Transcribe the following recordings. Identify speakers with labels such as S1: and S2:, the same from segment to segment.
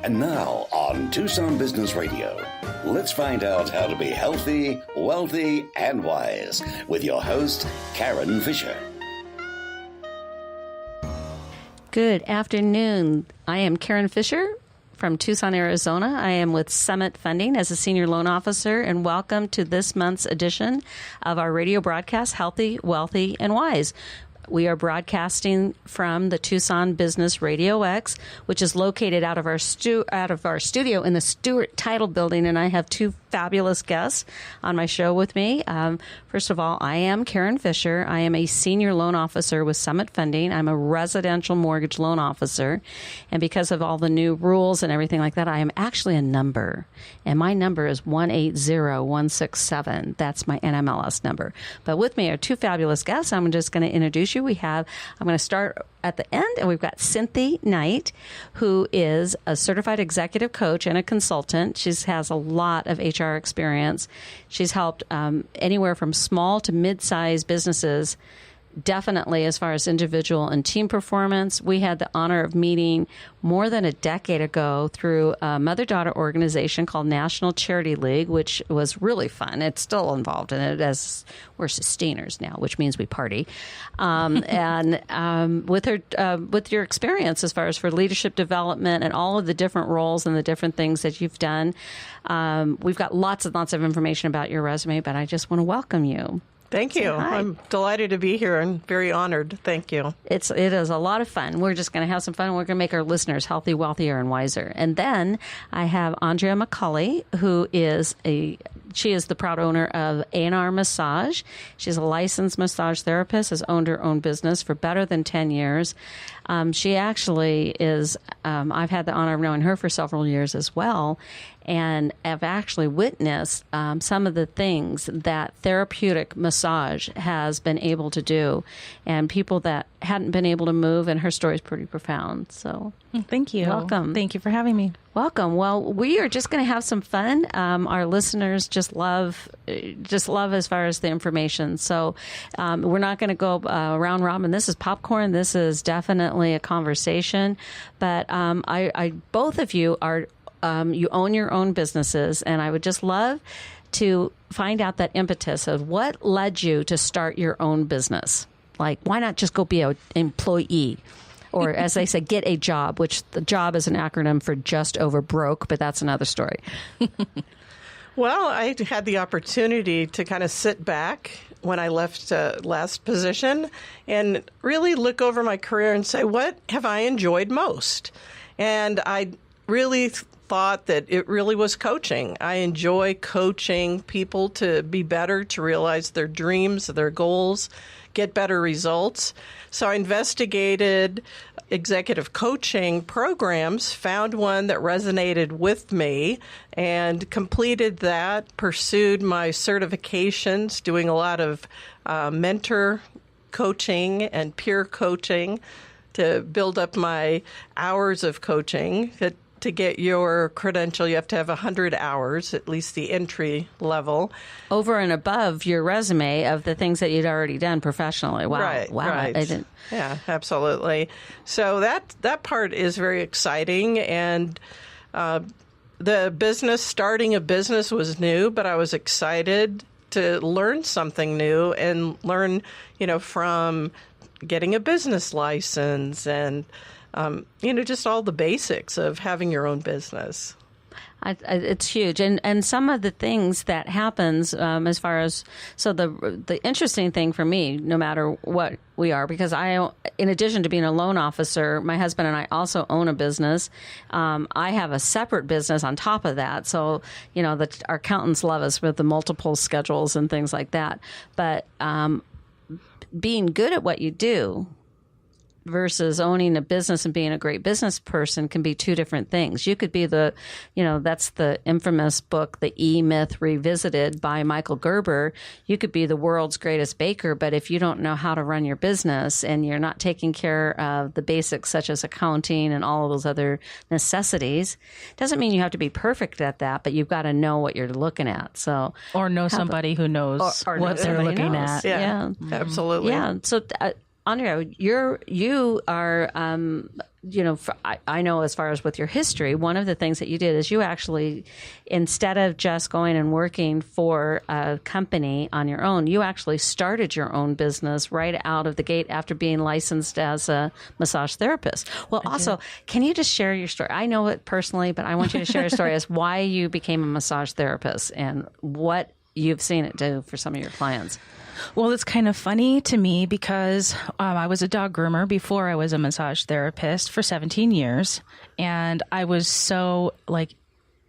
S1: And now on Tucson Business Radio, let's find out how to be healthy, wealthy, and wise with your host, Karen Fisher.
S2: Good afternoon. I am Karen Fisher from Tucson, Arizona. I am with Summit Funding as a senior loan officer, and welcome to this month's edition of our radio broadcast, Healthy, Wealthy, and Wise. We are broadcasting from the Tucson Business Radio X, which is located out of our studio in the Stewart Title Building, and I have two fabulous guests on my show with me. First of all, I am Karen Fisher. I am a senior loan officer with Summit Funding. I'm a residential mortgage loan officer, and because of all the new rules and everything like that, I am actually a number, and my number is 180167. That's my NMLS number. But with me are two fabulous guests. I'm just going to introduce you. I'm going to start at the end, and we've got Cynthia Knight, who is a certified executive coach and a consultant. She has a lot of HR experience. She's helped anywhere from small to mid-sized businesses, definitely as far as individual and team performance. We had the honor of meeting more than a decade ago through a mother-daughter organization called National Charity League, which was really fun. It's still involved in it, as we're sustainers now, which means we party. And with your experience as far as for leadership development and all of the different roles and the different things that you've done, we've got lots and lots of information about your resume, but I just want to welcome you.
S3: Thank you. I'm delighted to be here and very honored. Thank you.
S2: It is a lot of fun. We're just going to have some fun. We're going to make our listeners healthy, wealthier, and wiser. And then I have Andrea McCulley, who is the proud owner of A&R Massage. She's a licensed massage therapist, has owned her own business for better than 10 years. She actually is, I've had the honor of knowing her for several years as well, and have actually witnessed some of the things that therapeutic massage has been able to do, and people that hadn't been able to move, and her story is pretty profound. So
S4: thank you.
S2: Welcome.
S4: Thank you for having me.
S2: Welcome. Well, we are just going to have some fun. Our listeners just love as far as the information. So we're not going to go round robin. This is popcorn. This is definitely a conversation. But I both of you are you own your own businesses, and I would just love to find out that impetus of what led you to start your own business. Like, why not just go be an employee? Or as they say, get a job, which the job is an acronym for just over broke, but that's another story.
S3: Well, I had the opportunity to kind of sit back when I left last position and really look over my career and say, what have I enjoyed most? And I really thought that it really was coaching. I enjoy coaching people to be better, to realize their dreams, their goals, get better results. So I investigated executive coaching programs, found one that resonated with me, and completed that, pursued my certifications, doing a lot of mentor coaching and peer coaching to build up my hours of coaching. To get your credential, you have to have 100 hours, at least the entry level.
S2: Over and above your resume of the things that you'd already done professionally. Wow.
S3: Right,
S2: wow.
S3: right. Yeah, absolutely. So that part is very exciting. And starting a business was new, but I was excited to learn something new and learn, from getting a business license and just all the basics of having your own business.
S2: It's huge. And some of the things that happens as far as, so the interesting thing for me, no matter what we are, because in addition to being a loan officer, my husband and I also own a business. I have a separate business on top of that. So, our accountants love us with the multiple schedules and things like that. But being good at what you do versus owning a business and being a great business person can be two different things. You could be that's the infamous book, The E-Myth Revisited by Michael Gerber. You could be the world's greatest baker, but if you don't know how to run your business and you're not taking care of the basics such as accounting and all of those other necessities, doesn't mean you have to be perfect at that, but you've got to know what you're looking at. So,
S4: or know somebody who knows what they're looking at.
S3: Yeah, absolutely.
S2: Yeah. So, Andrea, you are I know as far as with your history, one of the things that you did is you actually, instead of just going and working for a company on your own, you actually started your own business right out of the gate after being licensed as a massage therapist. Well, can you just share your story? I know it personally, but I want you to share your story as why you became a massage therapist and what you've seen it do for some of your clients.
S4: Well, it's kind of funny to me because I was a dog groomer before I was a massage therapist for 17 years. And I was so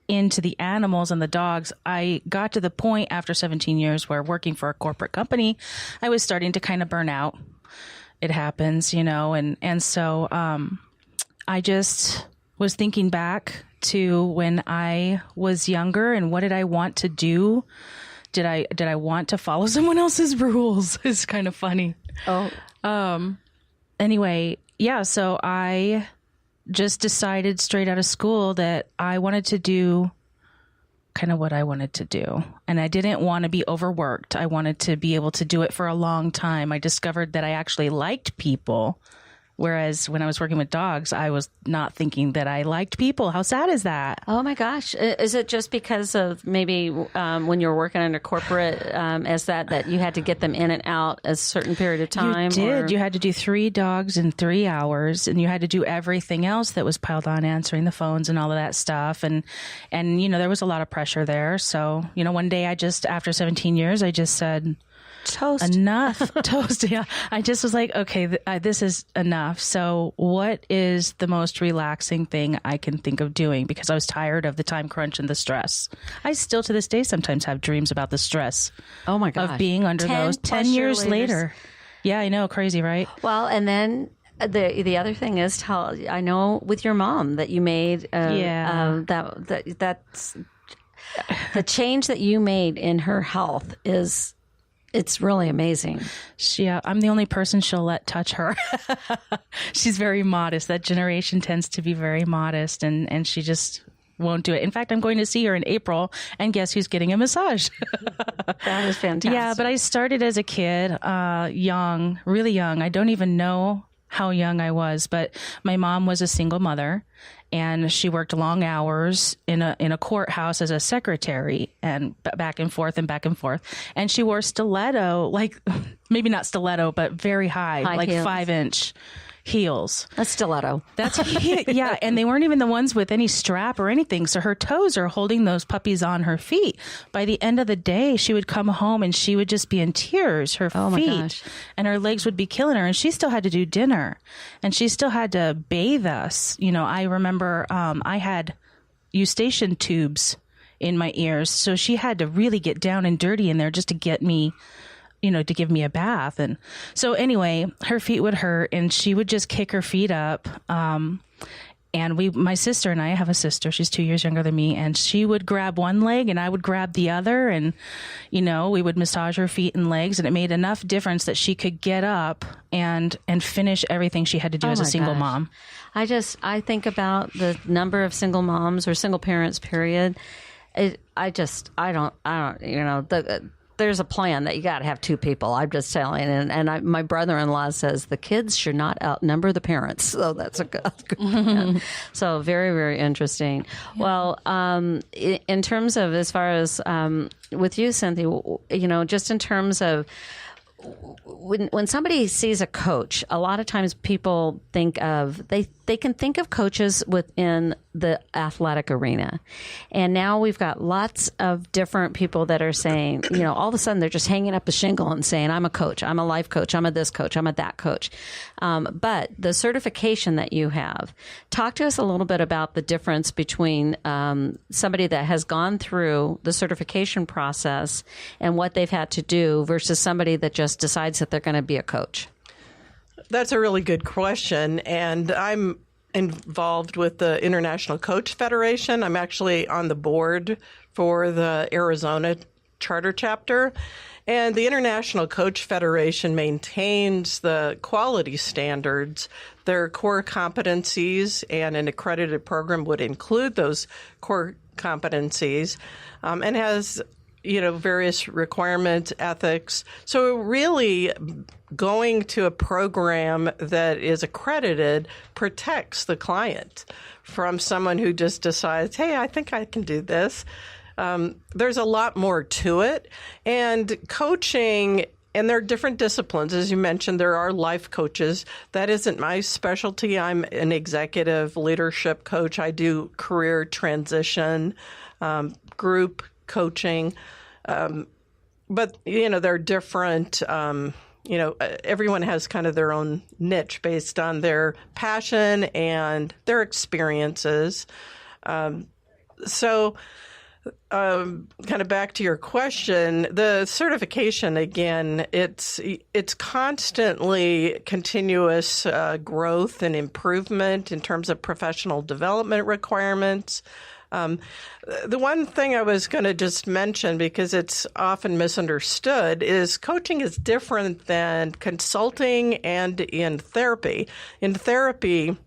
S4: into the animals and the dogs. I got to the point after 17 years where working for a corporate company, I was starting to kind of burn out. It happens, and so I just was thinking back to when I was younger and what did I want to do? Did I want to follow someone else's rules? It's kind of funny.
S2: Oh.
S4: Anyway, yeah, so I just decided straight out of school that I wanted to do kind of what I wanted to do. And I didn't want to be overworked. I wanted to be able to do it for a long time. I discovered that I actually liked people. Whereas when I was working with dogs, I was not thinking that I liked people. How sad is that?
S2: Oh, my gosh. Is it just because of maybe when you were working under corporate as that you had to get them in and out a certain period of time?
S4: You did. You had to do 3 dogs in 3 hours, and you had to do everything else that was piled on, answering the phones and all of that stuff. And there was a lot of pressure there. So, one day after 17 years, I just said,
S2: toast.
S4: Enough. Toast. Yeah. I just was like, okay, this is enough. So what is the most relaxing thing I can think of doing? Because I was tired of the time crunch and the stress. I still to this day sometimes have dreams about the stress.
S2: Oh my gosh.
S4: Of being under those 10 years later. Yeah, I know. Crazy, right?
S2: Well, and then the other thing is I know with your mom that you made that's the change that you made in her health it's really amazing.
S4: Yeah, I'm the only person she'll let touch her. She's very modest. That generation tends to be very modest, and she just won't do it. In fact, I'm going to see her in April, and guess who's getting a massage?
S2: That is fantastic.
S4: Yeah, but I started as a kid, young, really young. I don't even know how young I was, but my mom was a single mother, and she worked long hours in a courthouse as a secretary, and back and forth. And she wore stiletto, maybe not stiletto, but very high
S2: heels.
S4: 5-inch heels.
S2: A stiletto.
S4: That's yeah, and they weren't even the ones with any strap or anything. So her toes are holding those puppies on her feet. By the end of the day, she would come home and she would just be in tears. Her feet and her legs would be killing her, and she still had to do dinner, and she still had to bathe us. I remember I had eustachian tubes in my ears, so she had to really get down and dirty in there just to get me. To give me a bath. And so anyway, her feet would hurt and she would just kick her feet up. And my sister and I have a sister, she's 2 years younger than me, and she would grab one leg and I would grab the other. And, we would massage her feet and legs, and it made enough difference that she could get up and finish everything she had to do as a single mom.
S2: I think about the number of single moms or single parents, period. There's a plan that you got to have 2 people. I'm just telling. And my brother-in-law says the kids should not outnumber the parents. So that's a good plan. So very, very interesting. Yeah. Well, in terms of as far as with you, Cynthia, just in terms of when somebody sees a coach, a lot of times people think of they can think of coaches within the athletic arena. And now we've got lots of different people that are saying, all of a sudden they're just hanging up a shingle and saying, I'm a coach, I'm a life coach, I'm a this coach, I'm a that coach. But the certification that you have, talk to us a little bit about the difference between somebody that has gone through the certification process and what they've had to do versus somebody that just decides that they're going to be a coach.
S3: That's a really good question, and I'm involved with the International Coach Federation. I'm actually on the board for the Arizona charter chapter, and the International Coach Federation maintains the quality standards. Their core competencies, and an accredited program would include those core competencies, and has various requirements, ethics. So really going to a program that is accredited protects the client from someone who just decides, hey, I think I can do this. There's a lot more to it. And coaching, and there are different disciplines. As you mentioned, there are life coaches. That isn't my specialty. I'm an executive leadership coach. I do career transition, group coaching. But, there are different, everyone has kind of their own niche based on their passion and their experiences. Kind of back to your question, the certification, again, it's constantly continuous growth and improvement in terms of professional development requirements. The one thing I was going to just mention, because it's often misunderstood, is coaching is different than consulting and in therapy. In therapy,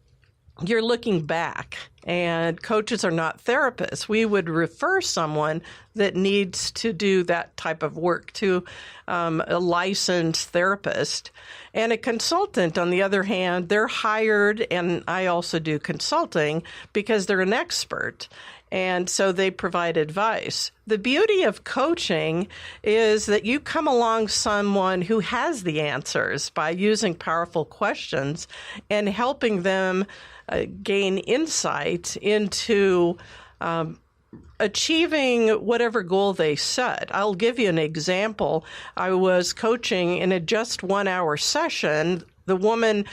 S3: you're looking back, and coaches are not therapists. We would refer someone that needs to do that type of work to a licensed therapist. And a consultant, on the other hand, they're hired, and I also do consulting, because they're an expert. And so they provide advice. The beauty of coaching is that you come along someone who has the answers by using powerful questions and helping them gain insight into achieving whatever goal they set. I'll give you an example. I was coaching in a just 1 hour session. The woman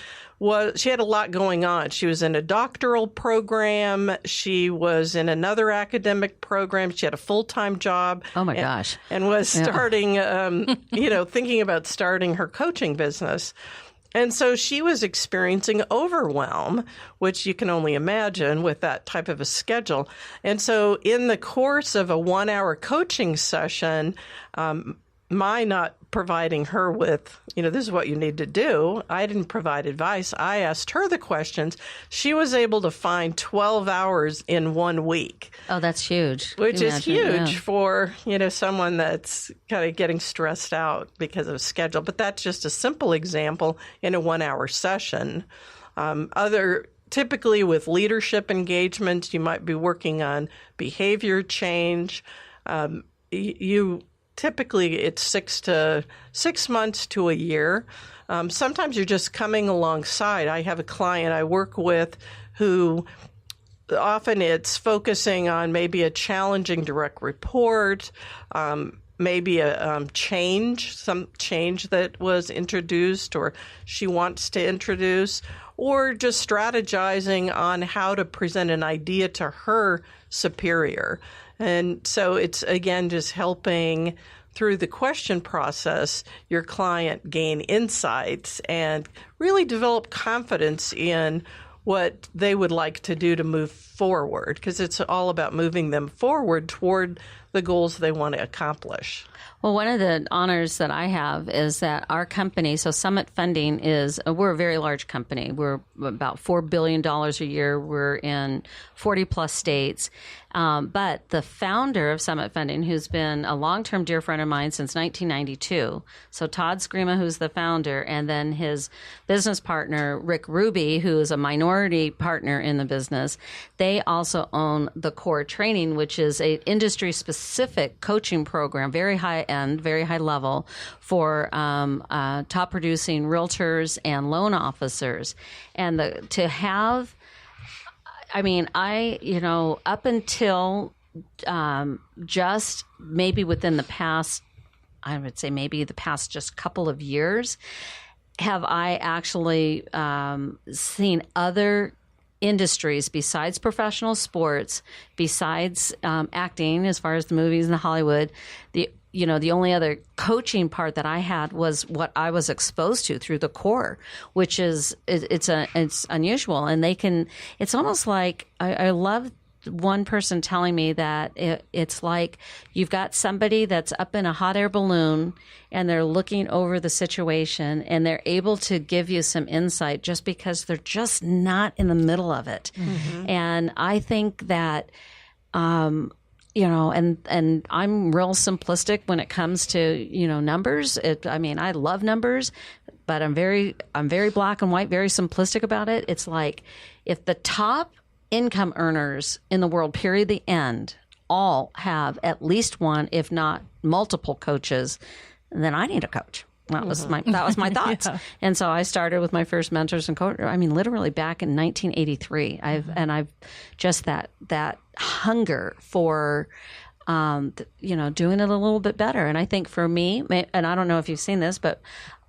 S3: she had a lot going on. She was in a doctoral program. She was in another academic program. She had a full-time job.
S2: Oh my gosh.
S3: And was starting, thinking about starting her coaching business. And so she was experiencing overwhelm, which you can only imagine with that type of a schedule. And so in the course of a 1 hour coaching session, my not providing her with, this is what you need to do. I didn't provide advice. I asked her the questions. She was able to find 12 hours in 1 week.
S2: Oh, that's huge.
S3: Which is huge for, someone that's kind of getting stressed out because of schedule. But that's just a simple example in a 1 hour session. Typically with leadership engagements, you might be working on behavior change. Typically, it's 6 months to a year. Sometimes you're just coming alongside. I have a client I work with who often it's focusing on maybe a challenging direct report, maybe a some change that was introduced or she wants to introduce, or just strategizing on how to present an idea to her superior. And so it's, again, just helping through the question process your client gain insights and really develop confidence in what they would like to do to move forward, because it's all about moving them forward toward the goals they want to accomplish.
S2: Well, one of the honors that I have is that our company, so Summit Funding, we're a very large company. We're about $4 billion a year. We're in 40 plus states. But the founder of Summit Funding, who's been a long-term dear friend of mine since 1992, so Todd Screama, who's the founder, and then his business partner, Rick Ruby, who is a minority partner in the business, they also own the Core Training, which is an industry-specific coaching program, very high-end, very high level, for top-producing realtors and loan officers. And up until just maybe within the past, I would say maybe the past just couple of years, have I actually seen other industries besides professional sports, besides acting, as far as the movies and the Hollywood, the only other coaching part that I had was what I was exposed to through the Core, which is it's unusual, and it's almost like I love one person telling me that it's like you've got somebody that's up in a hot air balloon and they're looking over the situation and they're able to give you some insight just because they're just not in the middle of it. Mm-hmm. And I think that and I'm real simplistic when it comes to, numbers. I love numbers, but I'm very black and white, very simplistic about it. It's like if the top income earners in the world, period, the end, all have at least one, if not multiple coaches, then I need a coach. That was my thoughts. Yeah. And so I started with my first mentors and coach. Literally back in 1983. I've just that hunger for, doing it a little bit better. And I think for me, and I don't know if you've seen this, but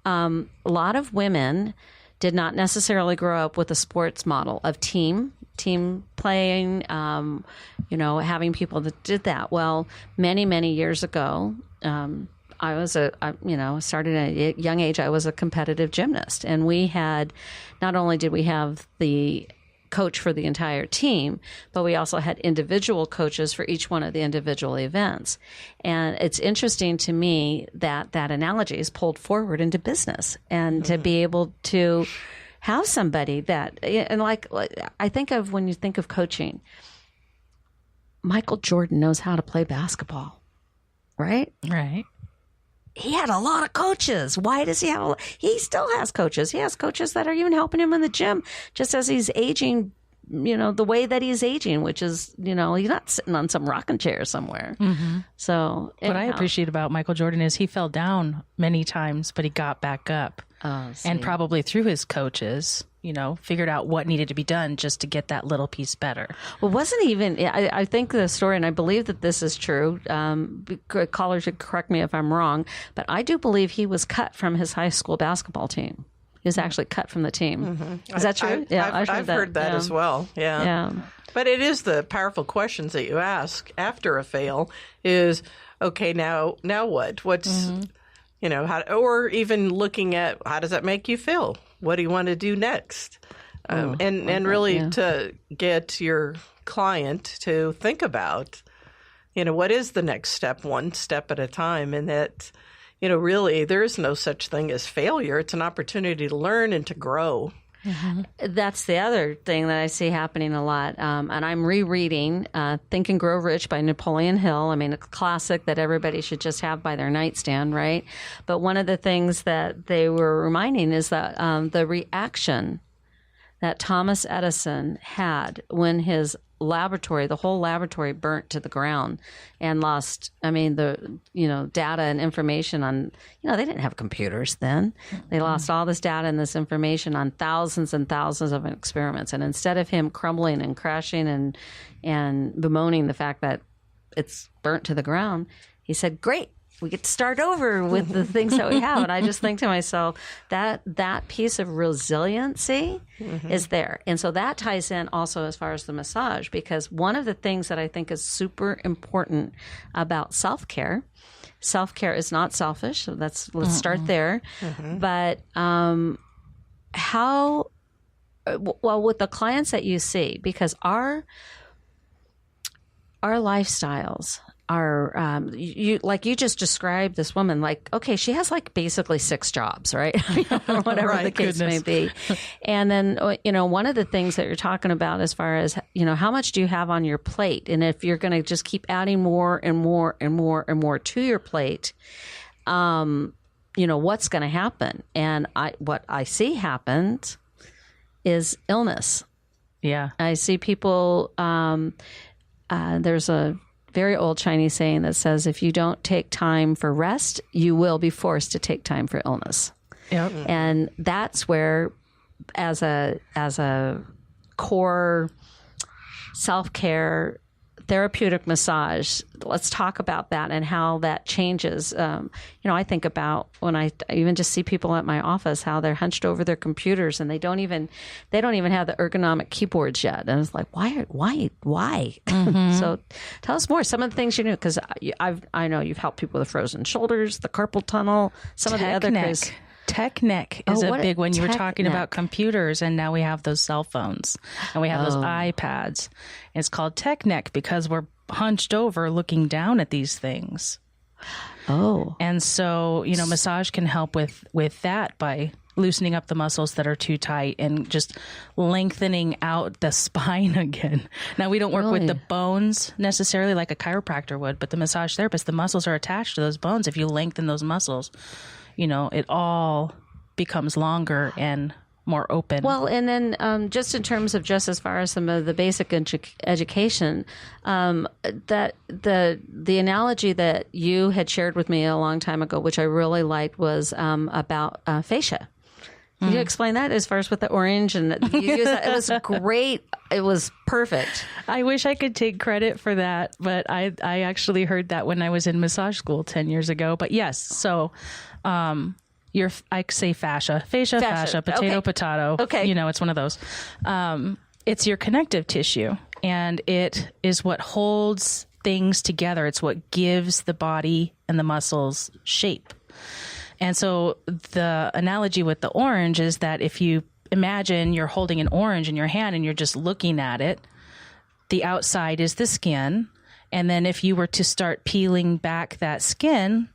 S2: a lot of women did not necessarily grow up with a sports model of team playing, having people that did that. Well, many, many years ago, I started at a young age. I was a competitive gymnast, and we had, not only did we have the coach for the entire team, but we also had individual coaches for each one of the individual events. And it's interesting to me that analogy is pulled forward into business, and to be able to have somebody that, and like I think of when you think of coaching, Michael Jordan knows how to play basketball, right?
S4: Right.
S2: He had a lot of coaches. Why does he have? He still has coaches. He has coaches that are even helping him in the gym, just as he's aging. The way that he's aging, which is, he's not sitting on some rocking chair somewhere. Mm-hmm. So,
S4: what I appreciate about Michael Jordan is he fell down many times, but he got back up, and probably through his coaches, figured out what needed to be done just to get that little piece better.
S2: Well, wasn't even, I think the story, and I believe that this is true, callers should correct me if I'm wrong, but I do believe he was cut from his high school basketball team. He was actually cut from the team. Mm-hmm. Is that true?
S3: I've heard that as well. Yeah. But it is the powerful questions that you ask after a fail is, okay, now what? What's, how, or even looking at how does that make you feel? What do you want to do next? To get your client to think about, what is the next step, one step at a time, and that, really there is no such thing as failure. It's an opportunity to learn and to grow.
S2: Mm-hmm. That's the other thing that I see happening a lot. And I'm rereading Think and Grow Rich by Napoleon Hill. A classic that everybody should just have by their nightstand, right? But one of the things that they were reminding is that the reaction that Thomas Edison had when his the whole laboratory burnt to the ground and lost, data and information on, they didn't have computers then. They lost all this data and this information on thousands and thousands of experiments. And instead of him crumbling and crashing and bemoaning the fact that it's burnt to the ground, he said, great, we get to start over with the things that we have. And I just think to myself that piece of resiliency is there. And so that ties in also as far as the massage, because one of the things that I think is super important about self-care is not selfish. So let's start there. But with the clients that you see, because our lifestyles are, you just described this woman, like, okay, she has like basically 6 jobs, right? Or whatever the case may be. And then, one of the things that you're talking about as far as, how much do you have on your plate? And if you're going to just keep adding more and more and more and more to your plate, what's going to happen? And what I see happens is illness.
S4: Yeah.
S2: I see people, there's a very old Chinese saying that says, if you don't take time for rest, you will be forced to take time for illness.
S4: Yep.
S2: And that's where, as a core self-care therapeutic massage, let's talk about that and how that changes. I think about when I even just see people at my office, how they're hunched over their computers and they don't even have the ergonomic keyboards yet. And it's like, why? Mm-hmm. So tell us more. Some of the things you knew, because I know you've helped people with frozen shoulders, the carpal tunnel, some of the other crazy.
S4: Tech neck is a big one. You were talking about computers, and now we have those cell phones and we have those iPads. It's called tech neck because we're hunched over looking down at these things.
S2: Oh.
S4: And so, massage can help with that by, loosening up the muscles that are too tight and just lengthening out the spine again. Now, we don't work with the bones necessarily like a chiropractor would, but the massage therapist, the muscles are attached to those bones. If you lengthen those muscles, it all becomes longer and more open.
S2: Well, and then just in terms of just as far as some of the basic education, that the analogy that you had shared with me a long time ago, which I really liked, was about fascia. Can you explain that as far as with the orange and you use that? It was great. It was perfect.
S4: I wish I could take credit for that, but I actually heard that when I was in massage school 10 years ago. But yes, so I say fascia, potato, potato.
S2: Okay.
S4: It's one of those. It's your connective tissue, and it is what holds things together. It's what gives the body and the muscles shape. And so the analogy with the orange is that if you imagine you're holding an orange in your hand and you're just looking at it, the outside is the skin. And then if you were to start peeling back that skin,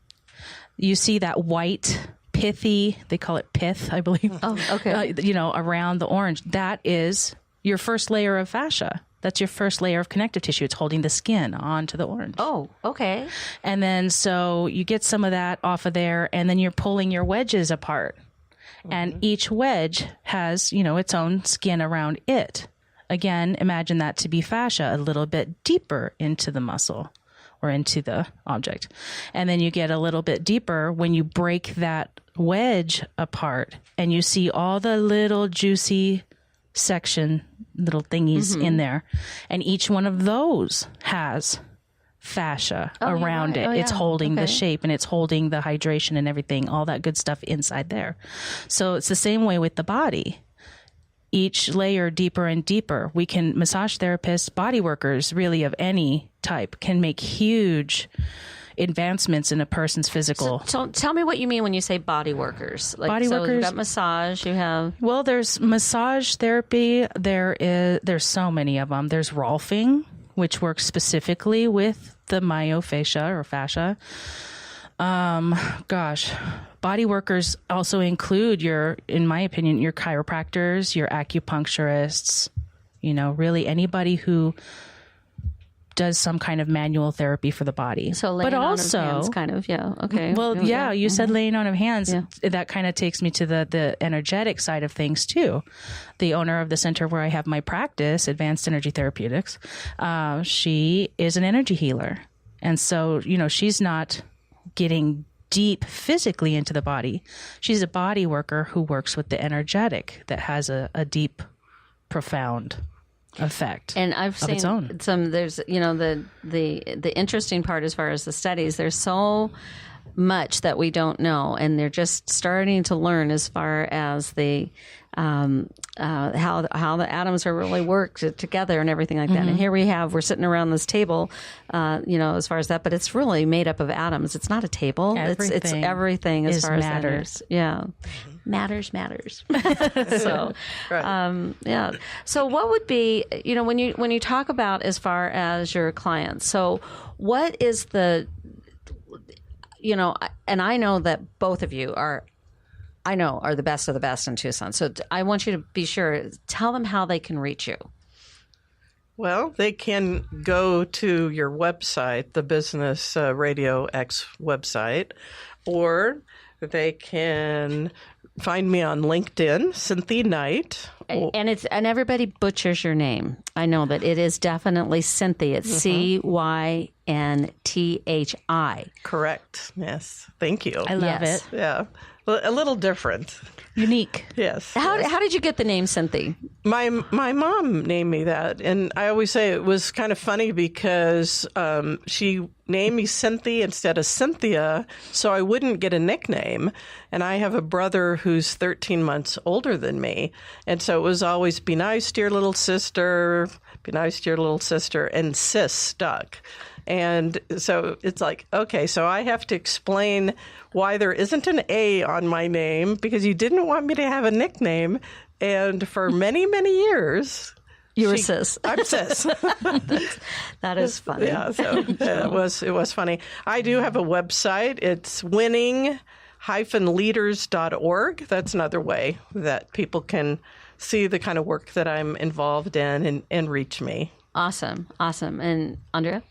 S4: you see that white, pithy, they call it pith, I believe.
S2: Oh, okay.
S4: Around the orange. That is your first layer of fascia. That's your first layer of connective tissue. It's holding the skin onto the orange.
S2: Oh, okay.
S4: And then so you get some of that off of there, and then you're pulling your wedges apart. And each wedge has, its own skin around it. Again, imagine that to be fascia a little bit deeper into the muscle or into the object. And then you get a little bit deeper when you break that wedge apart and you see all the little juicy little thingies in there. And each one of those has fascia around it. It's holding the shape and it's holding the hydration and everything, all that good stuff inside there. So it's the same way with the body. Each layer deeper and deeper. We can, massage therapists, body workers, really of any type, can make huge advancements in a person's physical.
S2: So tell me what you mean when you say body workers.
S4: Body workers.
S2: You've got massage. You have.
S4: Well, there's massage therapy. There's so many of them. There's Rolfing, which works specifically with the myofascia or fascia. Body workers also include in my opinion, your chiropractors, your acupuncturists, really anybody who does some kind of manual therapy for the body.
S2: So laying on of hands, kind of, yeah. Okay.
S4: Well, you said laying on of hands. Yeah. That kind of takes me to the energetic side of things too. The owner of the center where I have my practice, Advanced Energy Therapeutics, she is an energy healer. And so, she's not getting deep physically into the body. She's a body worker who works with the energetic that has a deep, profound effect.
S2: And I've seen some, there's, the interesting part as far as the studies, there's so much that we don't know, and they're just starting to learn as far as the how the atoms are really worked together and everything like that. And here we're sitting around this table, as far as that, but it's really made up of atoms. It's not a table. It's everything as far as matters. Yeah. Matters. So, right. So what would be, when you talk about as far as your clients, so what is the, and I know that both of you are the best of the best in Tucson. So I want you to be sure, tell them how they can reach you.
S3: Well, they can go to your website, the Business Radio X website, or they can find me on LinkedIn, Cynthia Knight.
S2: And everybody butchers your name. I know, but it is definitely Cynthia. It's Cynthi.
S3: Correct. Yes. Thank you.
S4: I love it.
S3: Yeah. Well, a little different.
S4: Unique.
S3: Yes.
S2: How did you get the name Cynthia?
S3: My mom named me that, and I always say it was kind of funny because she named me Cynthia instead of Cynthia, so I wouldn't get a nickname. And I have a brother who's 13 months older than me, and so it was always be nice to your little sister, and sis stuck. And so it's like, okay, so I have to explain why there isn't an A on my name because you didn't want me to have a nickname. And for many, many years,
S2: you were sis.
S3: I'm sis.
S2: That is funny.
S3: Yeah, so it was funny. I do have a website. It's winning-health.com. leaders.org. That's another way that people can see the kind of work that I'm involved in and reach me.
S2: Awesome. And Andrea?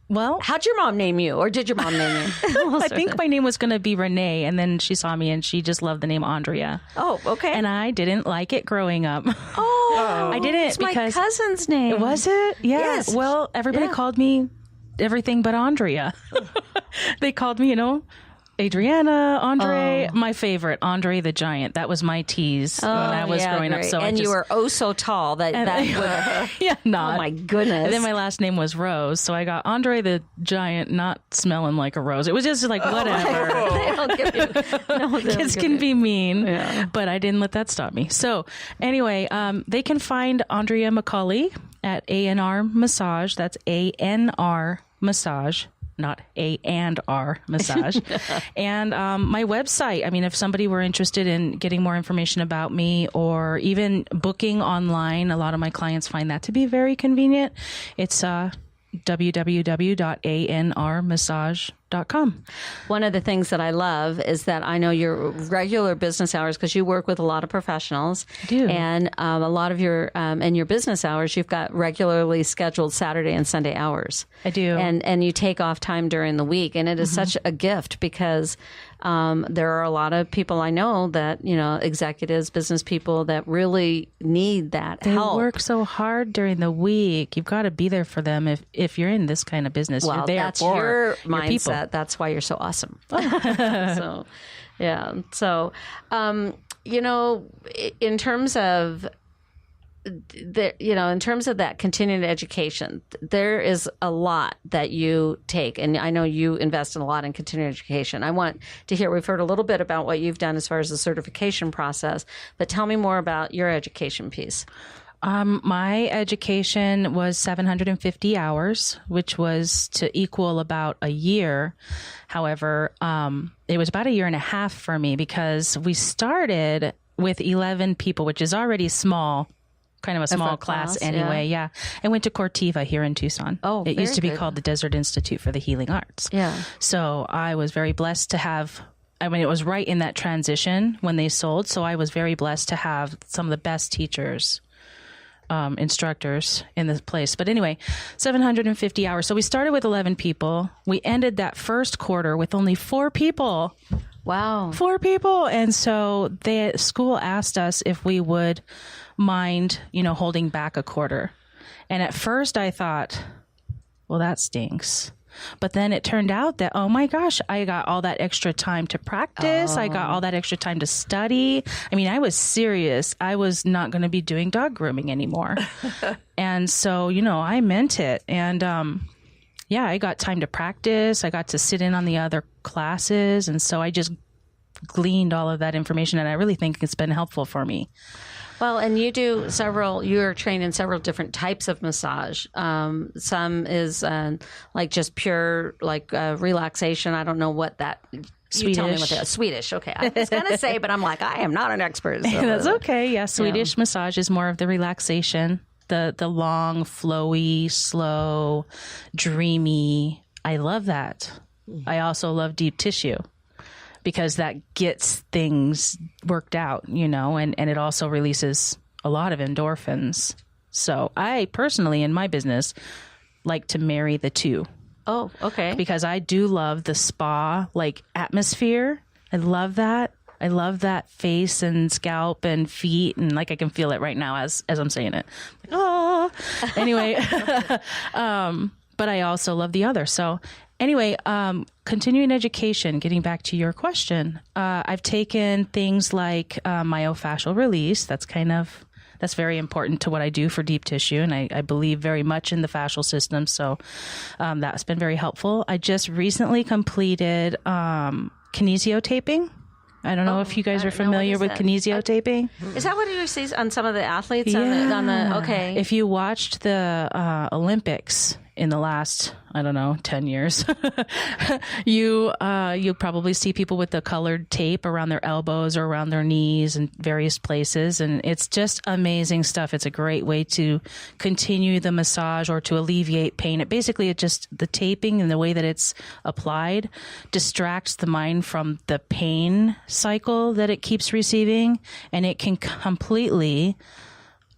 S4: Well,
S2: how'd your mom name you, or did your mom name you?
S4: I think my name was going to be Renee, and then she saw me and she just loved the name Andrea.
S2: Oh, okay.
S4: And I didn't like it growing up.
S2: Oh,
S4: I didn't
S2: it's
S4: because
S2: my cousin's name.
S4: Was it? Yeah.
S2: Yes.
S4: Well, everybody called me everything but Andrea. They called me, Adriana, Andre, my favorite, Andre the Giant. That was my tease when I was growing up. So
S2: you were so tall that would.
S4: Not.
S2: Oh my goodness.
S4: And then my last name was Rose, so I got Andre the Giant, not smelling like a rose. It was just like whatever. Kids can be mean, but I didn't let that stop me. So anyway, they can find Andrea McCauley at A&R Massage. That's A&R Massage. Not A&R Massage. And my website, I mean, if somebody were interested in getting more information about me or even booking online, a lot of my clients find that to be very convenient. It's www.anrmassage.com.
S2: One of the things that I love is that I know your regular business hours, because you work with a lot of professionals.
S4: I do.
S2: And a lot of your in your business hours, you've got regularly scheduled Saturday and Sunday hours.
S4: I do.
S2: And you take off time during the week. And it is such a gift because there are a lot of people I know that, executives, business people that really need that help.
S4: They work so hard during the week. You've got to be there for them if you're in this kind of business.
S2: Well,
S4: you're there
S2: that's
S4: for
S2: your mindset.
S4: people.
S2: That's why you're so awesome. So, yeah. So, in terms of in terms of that continuing education, there is a lot that you take, and I know you invest in a lot in continuing education. I want to hear, we've heard a little bit about what you've done as far as the certification process, but tell me more about your education piece.
S4: My education was 750 hours, which was to equal about a year. However, it was about a year and a half for me because we started with 11 people, which is already small. Kind of a small class anyway. Yeah. I went to Cortiva here in Tucson.
S2: Oh,
S4: it used to be
S2: good.
S4: called the Desert Institute for the Healing Arts.
S2: Yeah.
S4: So I was very blessed to have, it was right in that transition when they sold. So I was very blessed to have some of the best teachers, instructors in this place. But anyway, 750 hours. So we started with 11 people. We ended that first quarter with only 4 people.
S2: Wow.
S4: 4 people. And so the school asked us if we would mind, holding back a quarter. And at first I thought, well, that stinks. But then it turned out that, oh my gosh, I got all that extra time to practice. I got all that extra time to study. I mean, I was serious. I was not going to be doing dog grooming anymore. And so, I meant it. And, I got time to practice. I got to sit in on the other classes. And so I just gleaned all of that information. And I really think it's been helpful for me.
S2: Well, and you're trained in several different types of massage. Some is like just pure relaxation. I don't know what that.
S4: Swedish.
S2: You tell me what that is. Swedish. Okay. I was going to say, but I'm like, I am not an expert. So.
S4: That's okay. Yeah. Swedish massage is more of the relaxation, the long, flowy, slow, dreamy. I love that. I also love deep tissue, because that gets things worked out, and it also releases a lot of endorphins. So I personally, in my business, like to marry the two.
S2: Oh, okay.
S4: Because I do love the spa, atmosphere. I love that. I love that face and scalp and feet, and I can feel it right now as I'm saying it. Anyway, but I also love the other. So anyway, continuing education, getting back to your question, I've taken things like myofascial release. That's very important to what I do for deep tissue. And I believe very much in the fascial system. So that's been very helpful. I just recently completed kinesiotaping. I don't know if you guys are familiar with kinesiotaping.
S2: Is that what you see on some of the athletes?
S4: Yeah.
S2: Okay.
S4: If you watched the Olympics in the last, 10 years, you'll probably see people with the colored tape around their elbows or around their knees and various places. And it's just amazing stuff. It's a great way to continue the massage or to alleviate pain. The taping and the way that it's applied distracts the mind from the pain cycle that it keeps receiving. And it can completely,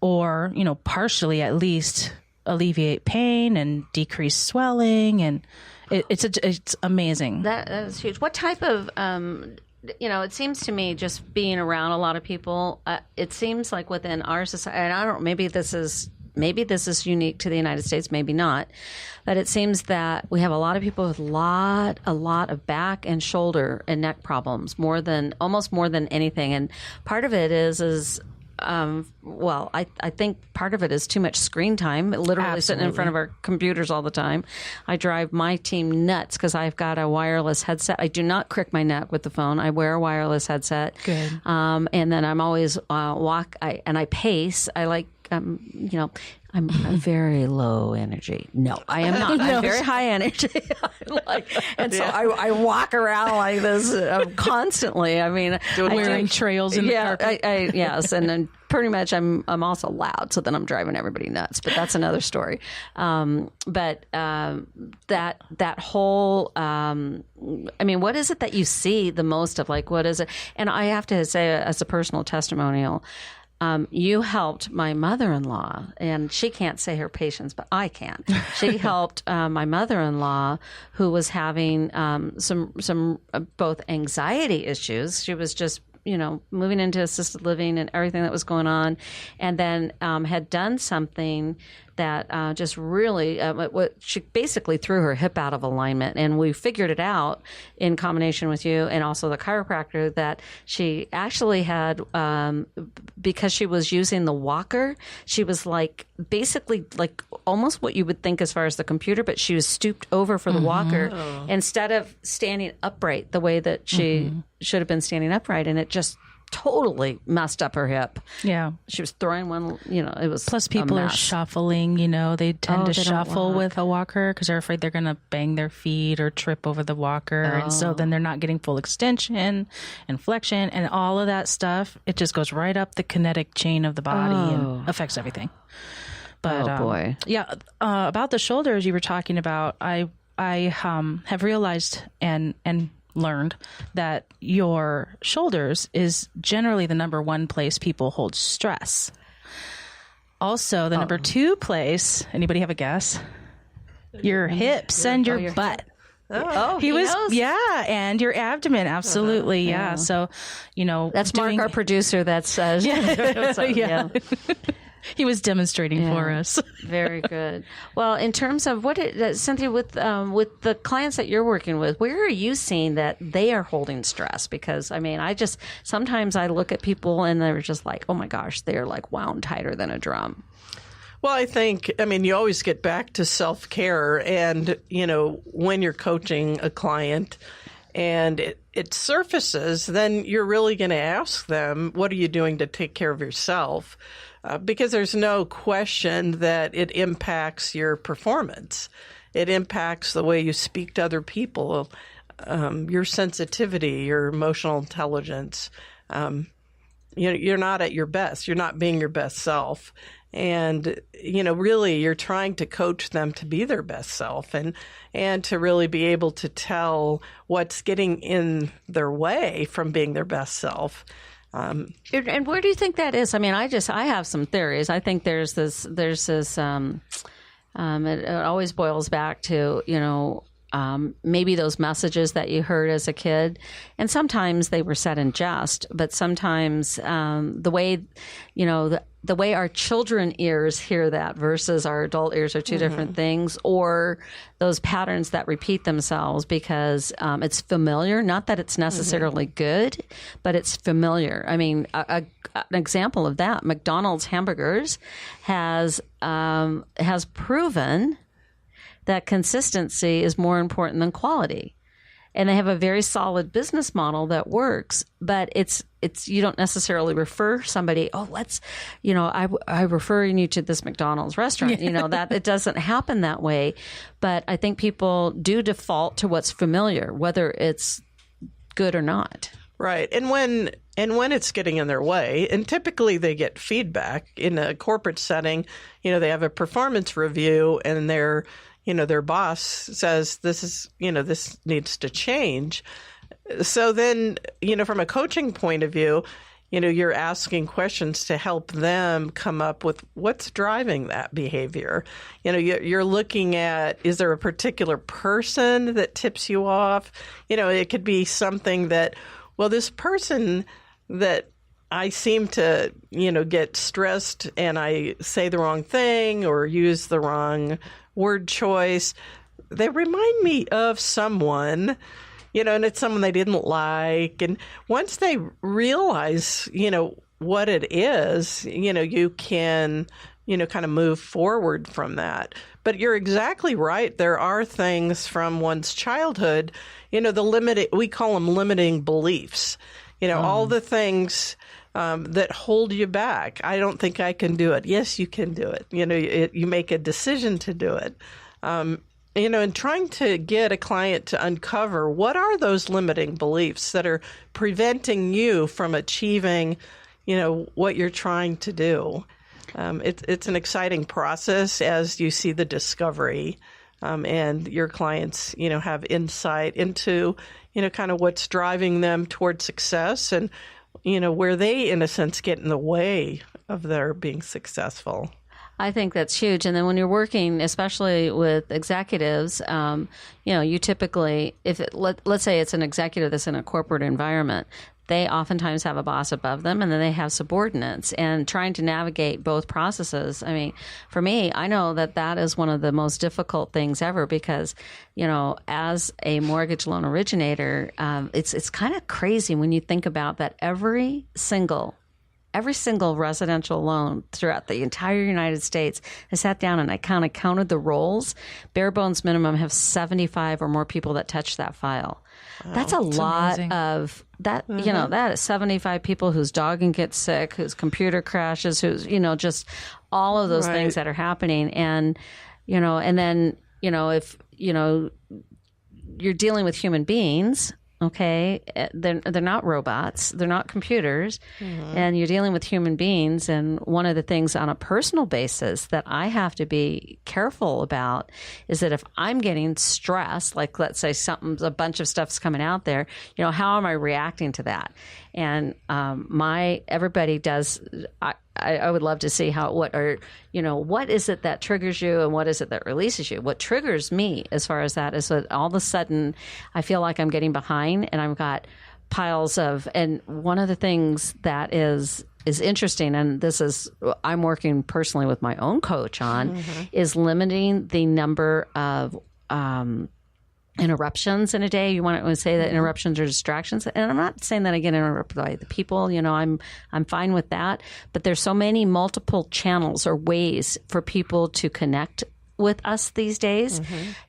S4: or, partially at least, alleviate pain and decrease swelling, and it's amazing.
S2: That is huge. What type of it seems to me, just being around a lot of people, it seems like within our society, and I don't, maybe this is unique to the United States, maybe not, but it seems that we have a lot of people with a lot of back and shoulder and neck problems, almost more than anything. And part of it is I think part of it is too much screen time, literally sitting in front of our computers all the time. I drive my team nuts because I've got a wireless headset. I do not crick my neck with the phone. I wear a wireless headset.
S4: Good.
S2: And then I'm always I pace. I like, I'm very low energy. No, I am not. I'm very high energy. So I walk around like this constantly. I mean,
S4: wearing trails in the carpet.
S2: Yes, and then pretty much I'm also loud, so then I'm driving everybody nuts. But that's another story. That whole. What is it that you see the most of? Like, what is it? And I have to say, as a personal testimonial. You helped my mother-in-law, and she can't say her patients, but I can. She helped my mother-in-law, who was having some both anxiety issues. She was just moving into assisted living and everything that was going on, and then had done something that just really, she basically threw her hip out of alignment. And we figured it out in combination with you and also the chiropractor that she actually had, because she was using the walker, she was basically almost what you would think as far as the computer, but she was stooped over for the walker instead of standing upright the way that she should have been standing upright. And it just totally messed up her hip.
S4: Yeah.
S2: She was throwing one, it was
S4: Plus people are shuffling, they tend to shuffle with a walker because they're afraid they're going to bang their feet or trip over the walker. And so then they're not getting full extension and flexion and all of that stuff. It just goes right up the kinetic chain of the body and affects everything. But,
S2: boy.
S4: About the shoulders you were talking about, I have realized and learned that your shoulders is generally the number one place people hold stress. Also, the number two place, anybody have a guess? Your hips and your butt.
S2: He knows.
S4: And your abdomen, absolutely, yeah. So,
S2: that's Mark, our producer. That says, yeah.
S4: He was demonstrating for us.
S2: Very good. Well, in terms of Cynthia, with the clients that you're working with, where are you seeing that they are holding stress? Because sometimes I look at people and they're just like, oh my gosh, they're like wound tighter than a drum.
S3: Well, I think, you always get back to self-care, and, when you're coaching a client and it surfaces, then you're really going to ask them, what are you doing to take care of yourself? Because there's no question that it impacts your performance. It impacts the way you speak to other people, your sensitivity, your emotional intelligence. You're not at your best. You're not being your best self. And, really you're trying to coach them to be their best self and to really be able to tell what's getting in their way from being their best self.
S2: And where do you think that is? I have some theories. I think there's this, it always boils back to, maybe those messages that you heard as a kid, and sometimes they were said in jest, but sometimes the way our children ears hear that versus our adult ears are two different things, or those patterns that repeat themselves because it's familiar. Not that it's necessarily good, but it's familiar. An example of that, McDonald's hamburgers has proven that consistency is more important than quality. and they have a very solid business model that works, but it's you don't necessarily refer somebody, oh, let's, I referring you to this McDonald's restaurant, that it doesn't happen that way. But I think people do default to what's familiar, whether it's good or not.
S3: Right. And when it's getting in their way, and typically they get feedback in a corporate setting, they have a performance review and their boss says this needs to change. So then, from a coaching point of view, you're asking questions to help them come up with what's driving that behavior. You're looking at, is there a particular person that tips you off? It could be something that, well, this person that I seem to, get stressed and I say the wrong thing or use the wrong word choice, they remind me of someone, and it's someone they didn't like. And once they realize, what it is, you can, kind of move forward from that. But you're exactly right. There are things from one's childhood, we call them limiting beliefs, all the things that hold you back. I don't think I can do it. Yes, you can do it. You make a decision to do it. And trying to get a client to uncover what are those limiting beliefs that are preventing you from achieving, what you're trying to do. It's an exciting process as you see the discovery, and your clients, have insight into, kind of what's driving them toward success and, where they, in a sense, get in the way of their being successful.
S2: I think that's huge. And then when you're working, especially with executives, you typically, let's say it's an executive that's in a corporate environment, they oftentimes have a boss above them and then they have subordinates, and trying to navigate both processes. I mean, for me, I know that is one of the most difficult things ever because, as a mortgage loan originator, it's kind of crazy when you think about that every single residential loan throughout the entire United States, I sat down and I kind of counted the rolls. Bare bones minimum have 75 or more people that touch that file. Wow, that's a lot amazing. Of that. Mm-hmm. That is 75 people whose dog gets sick, whose computer crashes, who's just all of those things that are happening. And and then if you're dealing with human beings. Okay, they're not robots, they're not computers, and you're dealing with human beings. And one of the things on a personal basis that I have to be careful about is that if I'm getting stressed, like let's say a bunch of stuff's coming out there, how am I reacting to that? And everybody does. I would love to see what is it that triggers you and what is it that releases you? What triggers me as far as that is that all of a sudden I feel like I'm getting behind and I've got piles of, and one of the things that is interesting, and this is, I'm working personally with my own coach on, is limiting the number of, interruptions in a day. You want to say that interruptions are distractions, and I'm not saying that I get interrupted by the people. I'm fine with that. But there's so many multiple channels or ways for people to connect with us these days.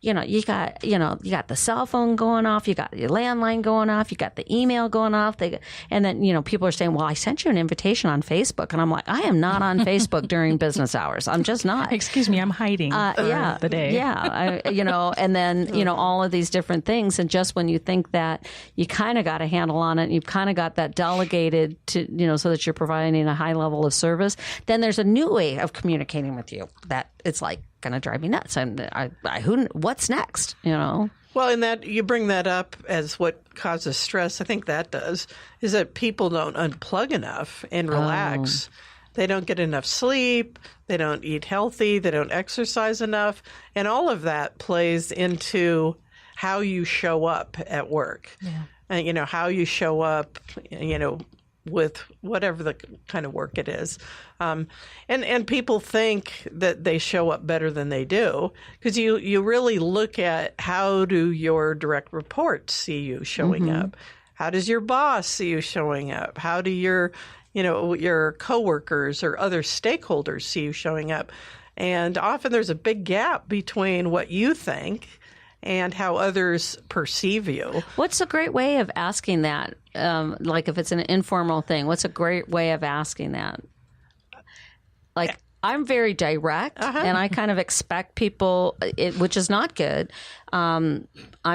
S2: You got the cell phone going off, you got your landline going off, you got the email going off, and then people are saying, well, I sent you an invitation on Facebook, and I'm like, I am not on Facebook during business hours. I'm just not.
S4: Excuse me, I'm hiding for the day.
S2: And then all of these different things, and just when you think that you kind of got a handle on it, and you've kind of got that delegated to so that you're providing a high level of service, then there's a new way of communicating with you that it's like going to drive me nuts. And what's next? Well,
S3: and that you bring that up as what causes stress. I think that is that people don't unplug enough and relax. They don't get enough sleep. They don't eat healthy. They don't exercise enough. And all of that plays into how you show up at work. Yeah. And, how you show up, with whatever the kind of work it is. And people think that they show up better than they do, because you really look at how do your direct reports see you showing up? How does your boss see you showing up? How do your coworkers or other stakeholders see you showing up? And often there's a big gap between what you think and how others perceive you.
S2: What's a great way of asking that? Like if it's an informal thing, what's a great way of asking that? Like, I'm very direct, and I kind of expect people, which is not good. I'm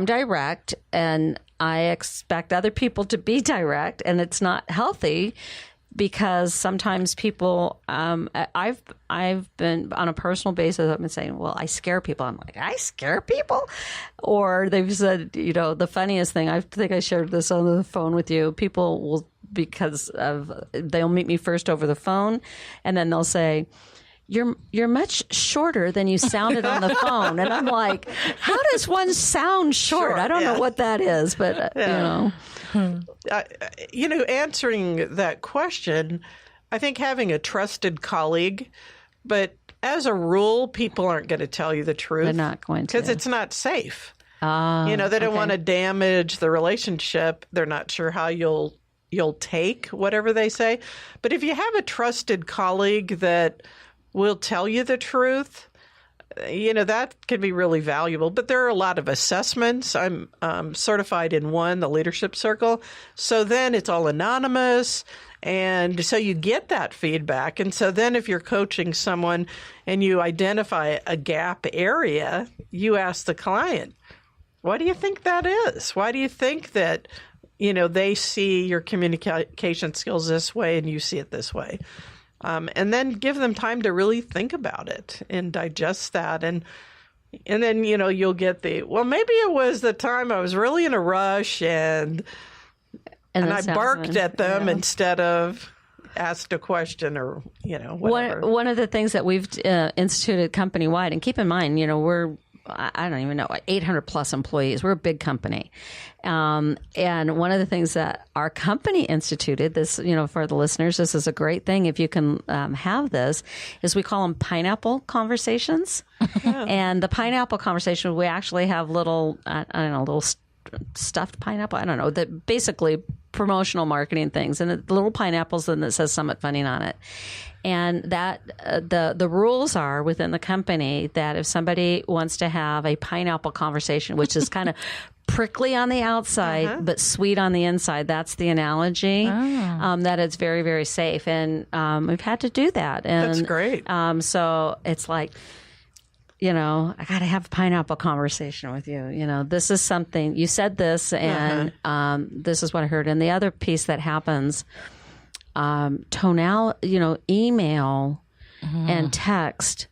S2: direct, and I expect other people to be direct, and it's not healthy because sometimes people, I've been on a personal basis, I've been saying, well, I scare people. I'm like, I scare people? Or they've said, the funniest thing, I think I shared this on the phone with you, people will, they'll meet me first over the phone, and then they'll say, You're much shorter than you sounded on the phone. And I'm like, how does one sound short? I don't know what that is, but,
S3: answering that question, I think having a trusted colleague, but as a rule, people aren't going to tell you the truth.
S2: They're not going to.
S3: Because it's not safe. They don't want to damage the relationship. They're not sure how you'll take whatever they say. But if you have a trusted colleague that will tell you the truth, that can be really valuable. But there are a lot of assessments. I'm certified in one, the Leadership Circle. So then it's all anonymous. And so you get that feedback. And so then if you're coaching someone and you identify a gap area, you ask the client, what do you think that is? Why do you think that, they see your communication skills this way and you see it this way? And then give them time to really think about it and digest that. And then, you'll get maybe it was the time I was really in a rush and I barked at them instead of asked a question or, whatever.
S2: One of the things that we've instituted company-wide, and keep in mind, we're, I don't even know, 800 plus employees. We're a big company. And one of the things that our company instituted, this, for the listeners, this is a great thing if you can have this, is we call them pineapple conversations. And the pineapple conversation, we actually have little, little stuffed pineapple. I don't know, that basically promotional marketing things, and the little pineapples, and it says Summit Funding on it. And that the rules are within the company that if somebody wants to have a pineapple conversation, which is kind of prickly on the outside but sweet on the inside, that's the analogy. That it's very, very safe, and we've had to do that. And
S3: that's great.
S2: So it's like, I got to have a pineapple conversation with you. This is something you said this, and this is what I heard. And the other piece that happens. Tonal, email and text.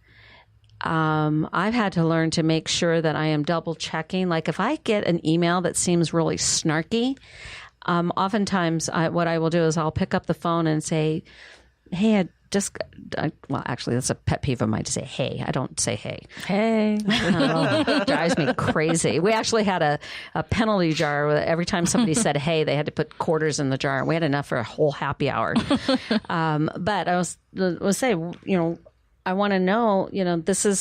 S2: I've had to learn to make sure that I am double checking. Like if I get an email that seems really snarky, oftentimes what I will do is I'll pick up the phone and say, hey, actually, that's a pet peeve of mine to say, hey. I don't say hey. Hey. It drives me crazy. We actually had a penalty jar where every time somebody said hey, they had to put quarters in the jar. We had enough for a whole happy hour. But I was say, I want to know,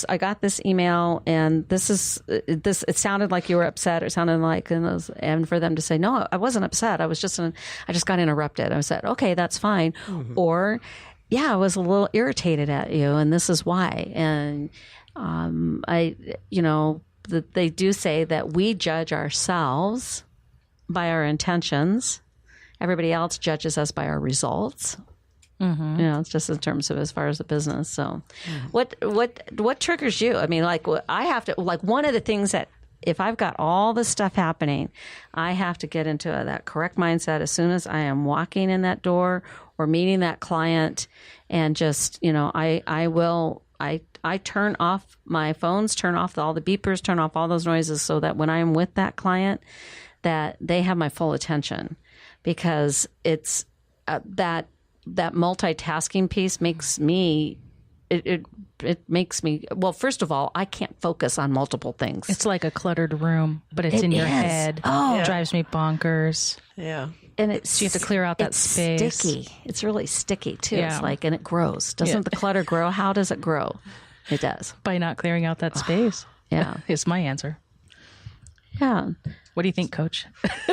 S2: I got this email and it sounded like you were upset, or it sounded like, and for them to say, no, I wasn't upset. I just got interrupted. I said, okay, that's fine. Or, yeah, I was a little irritated at you, and this is why. And they do say that we judge ourselves by our intentions. Everybody else judges us by our results. It's just in terms of as far as the business. So, what triggers you? I mean, I have to, one of the things that, if I've got all this stuff happening, I have to get into that correct mindset as soon as I am walking in that door or meeting that client, and just, I turn off my phones, turn off all the beepers, turn off all those noises, so that when I am with that client, that they have my full attention, because it's that multitasking piece makes me. It makes me, well, first of all, I can't focus on multiple things.
S4: It's like a cluttered room, but it's in your head. It drives me bonkers.
S3: Yeah.
S2: And
S4: so you have to clear out that space.
S2: Sticky. It's really sticky too. Yeah. It's and it grows. Doesn't the clutter grow? How does it grow? It does.
S4: By not clearing out that space.
S2: Yeah.
S4: Is my answer.
S2: Yeah.
S4: What do you think, Coach?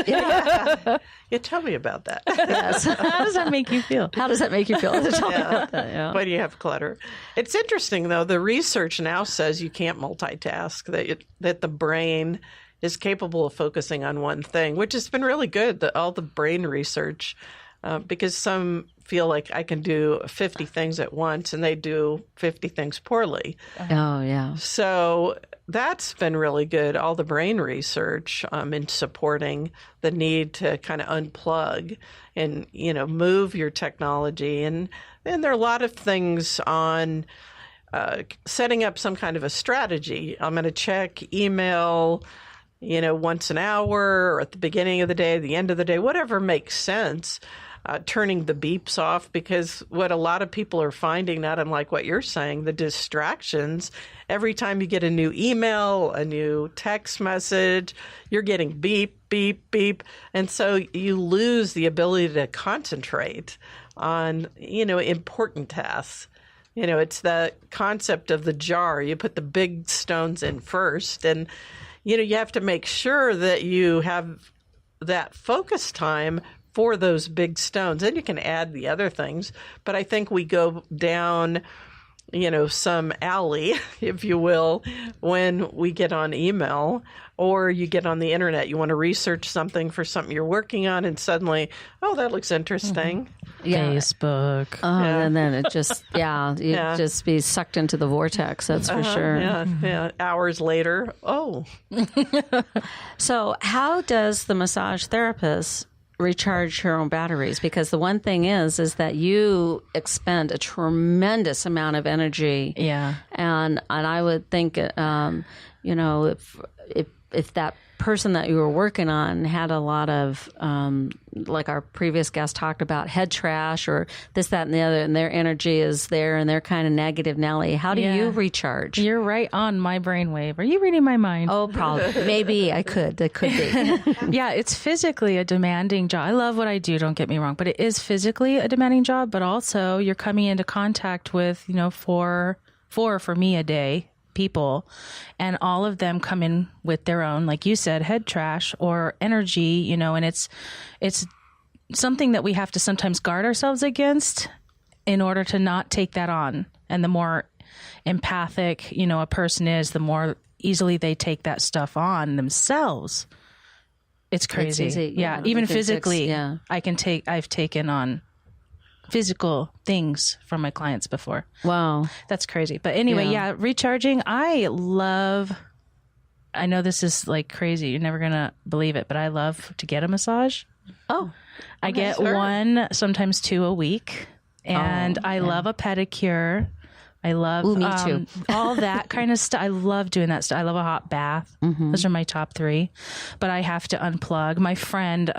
S3: Yeah, tell me about that.
S2: Yes.
S4: How does that make you feel?
S2: How does that make you feel? Tell me about that, yeah.
S3: When you have clutter. It's interesting, though. The research now says you can't multitask, that the brain is capable of focusing on one thing, which has been really good, all the brain research, because some feel like I can do 50 things at once, and they do 50 things poorly.
S2: Oh, yeah.
S3: So that's been really good, all the brain research in supporting the need to kind of unplug and, move your technology. And there are a lot of things on setting up some kind of a strategy. I'm going to check email, once an hour or at the beginning of the day, the end of the day, whatever makes sense. Turning the beeps off, because what a lot of people are finding, not unlike what you're saying, the distractions, every time you get a new email, a new text message, you're getting beep, beep, beep. And so you lose the ability to concentrate on, important tasks. It's the concept of the jar. You put the big stones in first, and, you have to make sure that you have that focus time for those big stones. And you can add the other things. But I think we go down, some alley, if you will, when we get on email or you get on the internet. You want to research something for something you're working on, and suddenly, oh, that looks interesting.
S4: Mm-hmm. Yeah. Facebook.
S2: Oh, yeah. And then it just, just be sucked into the vortex. That's for sure.
S3: Yeah. Hours later, oh.
S2: So how does the massage therapist recharge her own batteries? Because the one thing is that you expend a tremendous amount of energy.
S4: Yeah.
S2: And I would think, if that person that you were working on had a lot of, like our previous guest talked about, head trash or this, that, and the other, and their energy is there and they're kind of negative Nelly. How do you recharge?
S4: You're right on my brainwave. Are you reading my mind?
S2: Oh, probably. Maybe I could. That could be.
S4: Yeah, it's physically a demanding job. I love what I do, don't get me wrong, but it is physically a demanding job, but also you're coming into contact with, four for me a day people, and all of them come in with their own, like you said, head trash or energy, and it's something that we have to sometimes guard ourselves against in order to not take that on. And the more empathic, a person is, the more easily they take that stuff on themselves. It's crazy.
S2: It's easy.
S4: Yeah. Even physically, I've taken on physical things from my clients before.
S2: Wow.
S4: That's crazy. But anyway, recharging. I know this is like crazy. You're never going to believe it, but I love to get a massage.
S2: Oh,
S4: I get one, sometimes two a week. And I love a pedicure. I love
S2: me too.
S4: all that kind of stuff. I love doing that stuff. I love a hot bath. Mm-hmm. Those are my top three. But I have to unplug. My friend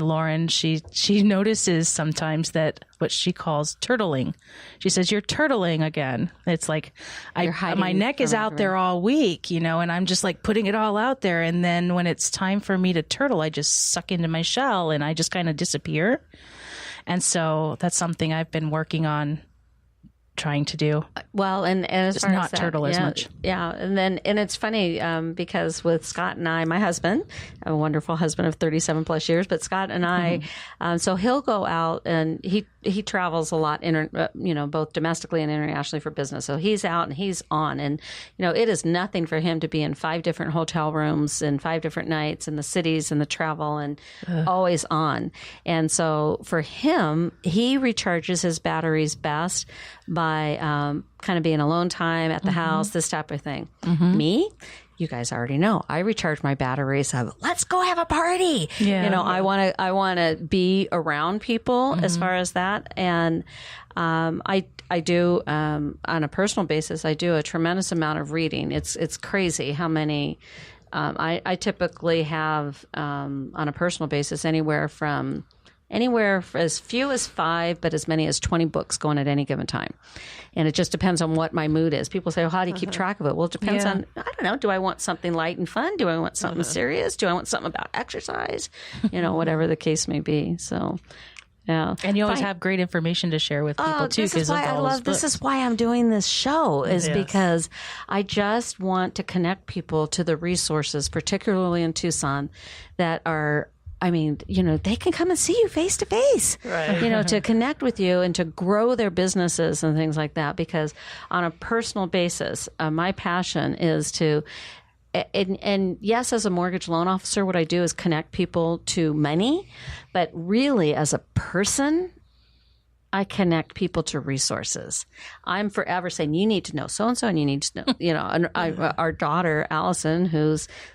S4: Lauren, she notices sometimes that what she calls turtling. She says, "You're turtling again." It's like my neck is out there all week, and I'm just like putting it all out there. And then when it's time for me to turtle, I just suck into my shell and I just kind of disappear. And so that's something I've been working on trying to do.
S2: Well, and as
S4: just
S2: far
S4: not
S2: as that,
S4: turtle as much.
S2: Yeah. And it's funny because with Scott and I, my husband, a wonderful husband of 37 plus years, but Scott and I, so he'll go out and he travels a lot, both domestically and internationally for business. So he's out and he's on, and, it is nothing for him to be in 5 different hotel rooms and 5 different nights and the cities and the travel and always on. And so for him, he recharges his batteries best by kind of being alone time at the house, this type of thing. Me, you guys already know, I recharge my batteries of let's go have a party. I want to be around people as far as that. And I do on a personal basis, I do a tremendous amount of reading. It's crazy how many I typically have on a personal basis anywhere for as few as 5, but as many as 20 books going at any given time. And it just depends on what my mood is. People say, well, how do you keep track of it? Well, it depends on, I don't know, do I want something light and fun? Do I want something serious? Do I want something about exercise? Whatever the case may be. So, Yeah.
S4: And you always have great information to share with people too, because of all those books.
S2: This is why I'm doing this show, is because I just want to connect people to the resources, particularly in Tucson, that are, I mean, you know, they can come and see you face to face,
S3: right?
S2: You know, to connect with you and to grow their businesses and things like that. Because on a personal basis, my passion is to, and yes, as a mortgage loan officer, what I do is connect people to money, but really as a person, I connect people to resources. I'm forever saying, you need to know so-and-so and you need to know, you know, and our daughter, Allison,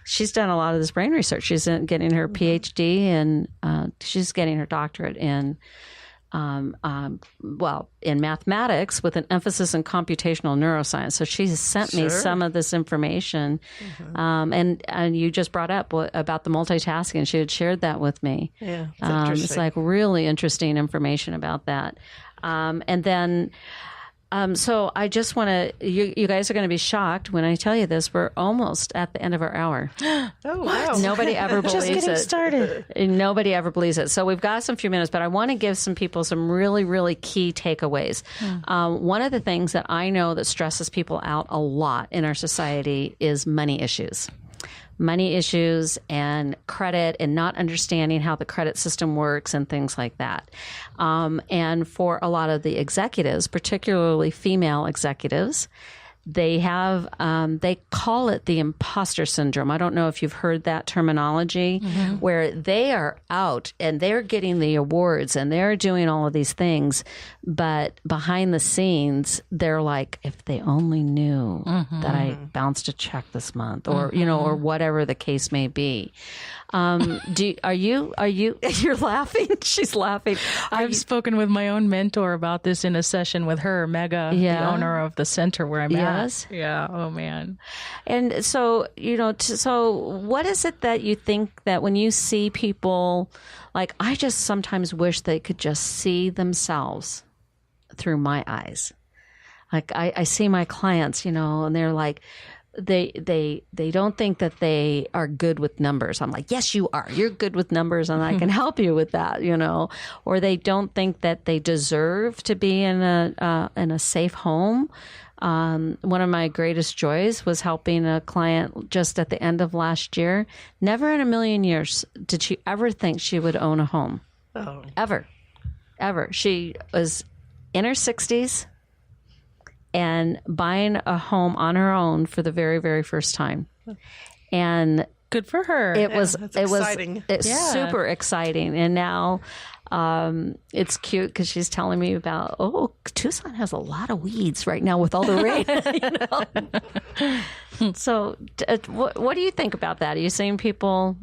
S2: she's done a lot of this brain research. She's getting her PhD and she's getting her doctorate in mathematics with an emphasis in computational neuroscience. So she has sent me some of this information. And you just brought up about the multitasking. She had shared that with me.
S3: Yeah,
S2: it's like really interesting information about that. And then, so I just want to, you guys are going to be shocked when I tell you this. We're almost at the end of our hour.
S3: Oh, wow.
S2: Nobody ever believes
S4: Just getting
S2: it.
S4: started.
S2: Nobody ever believes it. So we've got some few minutes, but I want to give some people some really, really key takeaways. One of the things that I know that stresses people out a lot in our society is money issues. Money issues and credit and not understanding how the credit system works and things like that. And for a lot of the executives, particularly female executives, they have, they call it the imposter syndrome. I don't know if you've heard that terminology, where they are out and they're getting the awards and they're doing all of these things. But behind the scenes, they're like, if they only knew that I bounced a check this month, or, you know, or whatever the case may be. Are you, you're laughing? She's laughing.
S4: I've spoken with my own mentor about this in a session with her, Mega, the owner of the center where I'm at. Yeah. Oh, man.
S2: And so, you know, so what is it that you think that when you see people, like, I just sometimes wish they could just see themselves through my eyes. Like I see my clients, you know, and they're like, they don't think that they are good with numbers. I'm like, yes, you are. You're good with numbers and I can help you with that, you know. Or they don't think that they deserve to be in a safe home. One of my greatest joys was helping a client just at the end of last year. Never in a million years did she ever think she would own a home.
S3: Oh.
S2: Ever. She was in her 60s and buying a home on her own for the very, very first time. And
S4: good for her.
S2: It was
S3: exciting.
S2: Super exciting. And now it's cute because she's telling me about, Tucson has a lot of weeds right now with all the rain. You know? So what do you think about that? Are you seeing people,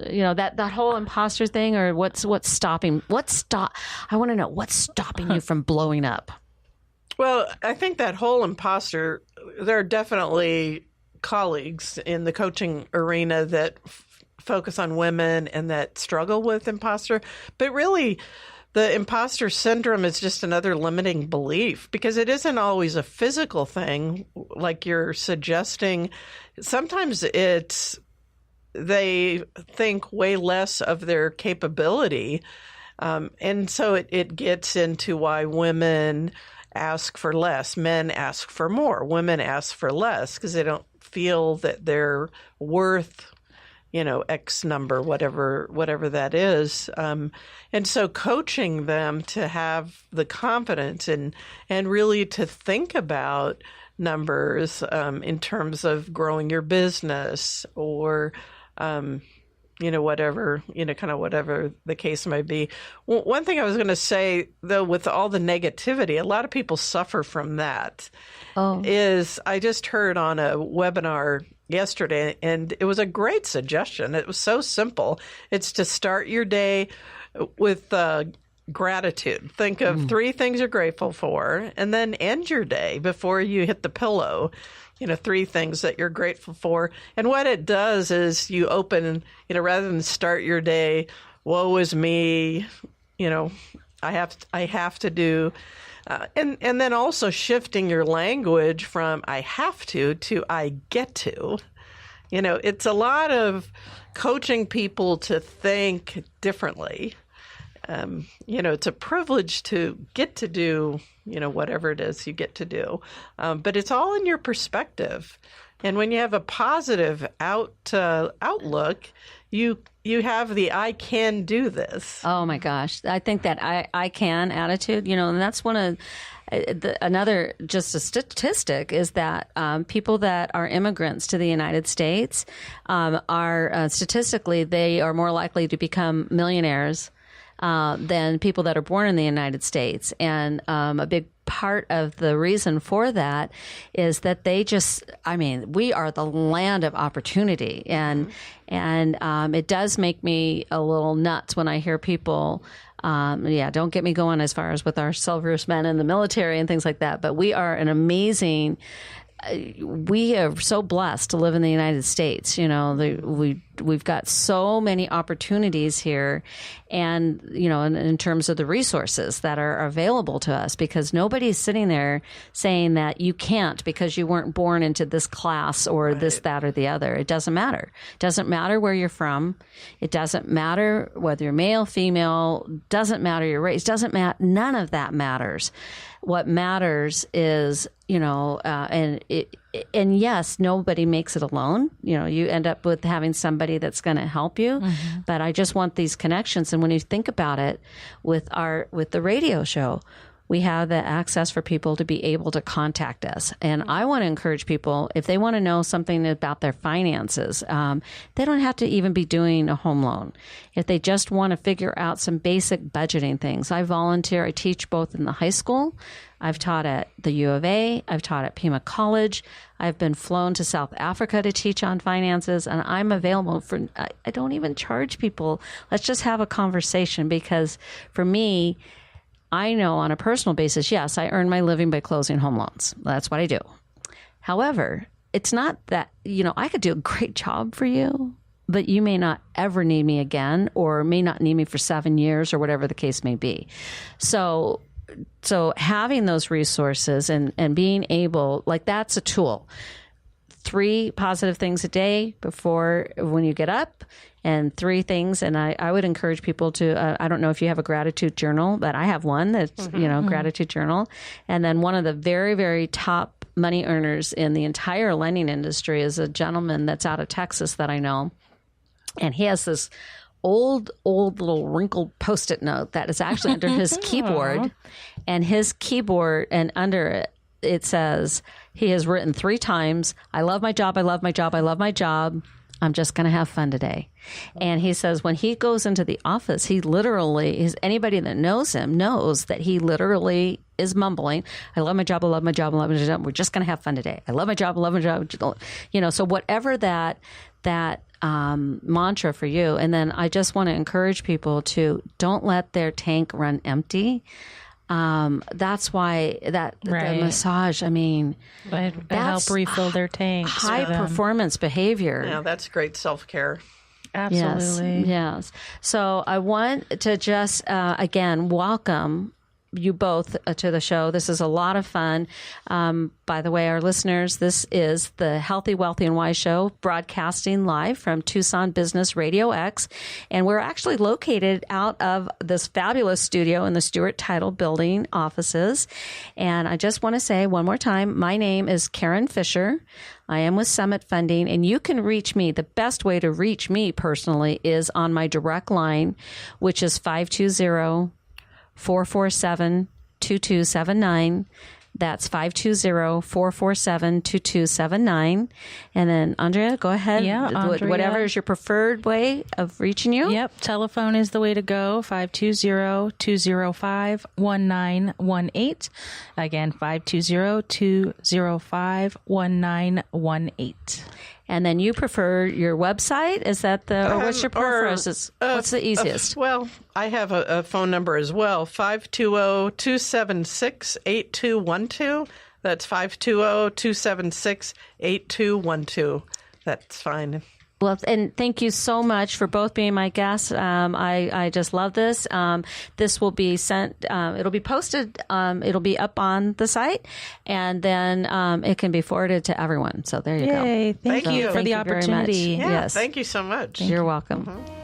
S2: you know, that whole imposter thing, or what's stopping? I want to know what's stopping you from blowing up.
S3: Well, I think that whole imposter, there are definitely colleagues in the coaching arena that focus on women and that struggle with imposter. But really, the imposter syndrome is just another limiting belief, because it isn't always a physical thing like you're suggesting. Sometimes they think way less of their capability. And so it gets into why women ask for less, men ask for more, women ask for less, because they don't feel that they're worth, you know, X number, whatever that is. And so coaching them to have the confidence and really to think about numbers in terms of growing your business, or you know, whatever, you know, kind of whatever the case might be. One thing I was going to say, though, with all the negativity, a lot of people suffer from that. Is I just heard on a webinar yesterday, and it was a great suggestion. It was so simple. It's to start your day with gratitude. Think of 3 things you're grateful for, and then end your day before you hit the pillow. You know, 3 things that you're grateful for. And what it does is you open, you know, rather than start your day, woe is me, you know, I have to do, and then also shifting your language from I have to I get to. You know, it's a lot of coaching people to think differently. it's a privilege to get to do, whatever it is you get to do. But it's all in your perspective. And when you have a positive outlook, you have the I can do this.
S2: Oh my gosh. I think that I can attitude, and that's one of another just a statistic is that people that are immigrants to the United States are statistically they are more likely to become millionaires than people that are born in the United States. And a big part of the reason for that is that we are the land of opportunity. And it does make me a little nuts when I hear people, don't get me going as far as with our servicemen in the military and things like that. But we are an amazing we are so blessed to live in the United States. We've got so many opportunities here, and in terms of the resources that are available to us, because nobody's sitting there saying that you can't because you weren't born into this class or this, that, or the other. It doesn't matter. It doesn't matter where you're from. It doesn't matter whether you're male, female. Doesn't matter your race. Doesn't matter. None of that matters. What matters is, and yes, nobody makes it alone. You end up with having somebody that's going to help you. Mm-hmm. But I just want these connections. And when you think about it, with the radio show, we have the access for people to be able to contact us. And I want to encourage people, if they want to know something about their finances, they don't have to even be doing a home loan. If they just want to figure out some basic budgeting things. I volunteer. I teach both in the high school. I've taught at the U of A. I've taught at Pima College. I've been flown to South Africa to teach on finances, and I'm available for, I don't even charge people. Let's just have a conversation, because for me, I know on a personal basis, yes, I earn my living by closing home loans. That's what I do. However, it's not that, I could do a great job for you, but you may not ever need me again, or may not need me for 7 years, or whatever the case may be. So having those resources and being able, that's a tool. 3 positive things a day when you get up, and 3 things. And I would encourage people to, I don't know if you have a gratitude journal, but I have one that's, gratitude journal. And then one of the very, very top money earners in the entire lending industry is a gentleman that's out of Texas that I know. And he has this old little wrinkled Post-it note that is actually under his keyboard, and his keyboard, and under it says, he has written 3 times, I love my job, I love my job, I love my job. I'm just going to have fun today. And he says when he goes into the office, he literally, anybody that knows him knows that he literally is mumbling, I love my job, I love my job, I love my job. We're just going to have fun today. I love my job, I love my job. So whatever that mantra for you. And then I just want to encourage people to don't let their tank run empty. That's why the massage,
S4: it help refill their tanks.
S2: High performance behavior.
S3: Yeah, that's great self-care.
S4: Absolutely.
S2: Yes. So I want to just, again, welcome you both to the show. This is a lot of fun. By the way, our listeners, this is the Healthy, Wealthy, and Wise Show, broadcasting live from Tucson Business Radio X. And we're actually located out of this fabulous studio in the Stewart Title Building offices. And I just want to say one more time, my name is Karen Fisher. I am with Summit Funding, and you can reach me. The best way to reach me personally is on my direct line, which is 520-447-2279. That's 520-447-2279. And then, Andrea, go ahead.
S4: Yeah, Andrea.
S2: Whatever is your preferred way of reaching you.
S4: Yep. Telephone is the way to go. 520-205-1918. Again, 520-205-1918.
S3: And
S2: then you prefer your website? Is that or what's your preference? What's the easiest?
S3: Well, I have a phone number as well, 520-276-8212. That's 520-276-8212. That's fine.
S2: Well, and thank you so much for both being my guests. I just love this. This will be sent, it'll be posted, it'll be up on the site, and then it can be forwarded to everyone. So there you go.
S4: Thank you for the opportunity.
S3: Yeah, yes. Thank you so much.
S2: You're welcome. Mm-hmm.